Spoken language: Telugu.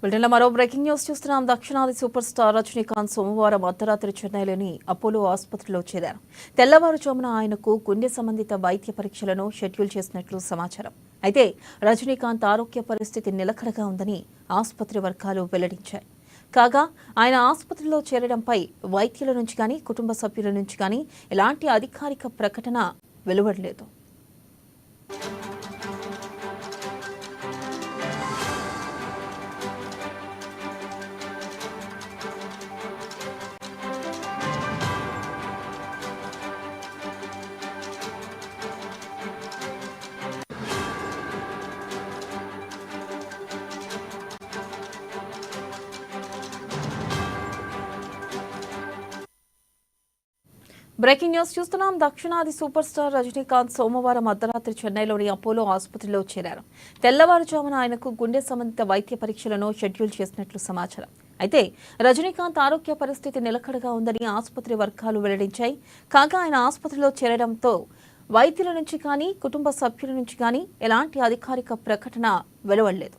బులెటిన్లో మరో బ్రేకింగ్ న్యూస్ చూస్తున్నాం. దక్షిణాది సూపర్ స్టార్ రజనీకాంత్ సోమవారం అర్ధరాత్రి చెన్నైలోని అపోలో ఆసుపత్రిలో చేరారు. తెల్లవారుజామున ఆయనకు గుండె సంబంధిత వైద్య పరీక్షలను షెడ్యూల్ చేసినట్లు సమాచారం. అయితే రజనీకాంత్ ఆరోగ్య పరిస్థితి నిలకడగా ఉందని ఆసుపత్రి వర్గాలు వెల్లడించాయి. కాగా ఆయన ఆసుపత్రిలో చేరడంపై వైద్యుల నుంచి కానీ కుటుంబ సభ్యుల నుంచి కానీ ఎలాంటి అధికారిక ప్రకటన వెలువడలేదు. బ్రేకింగ్ న్యూస్ చూస్తున్నాం. దక్షిణాది సూపర్ స్టార్ రజనీకాంత్ సోమవారం అర్ధరాత్రి చెన్నైలోని అపోలో ఆసుపత్రిలో చేరారు. తెల్లవారుజామున ఆయనకు గుండె సంబంధిత వైద్య పరీక్షలను షెడ్యూల్ చేసినట్లు సమాచారం. అయితే రజనీకాంత్ ఆరోగ్య పరిస్థితి నిలకడగా ఉందని ఆసుపత్రి వర్గాలు వెల్లడించాయి. కాగా ఆయన ఆసుపత్రిలో చేరడంతో వైద్యుల నుంచి కానీ కుటుంబ సభ్యుల నుంచి కానీ ఎలాంటి అధికారిక ప్రకటన వెలువడలేదు.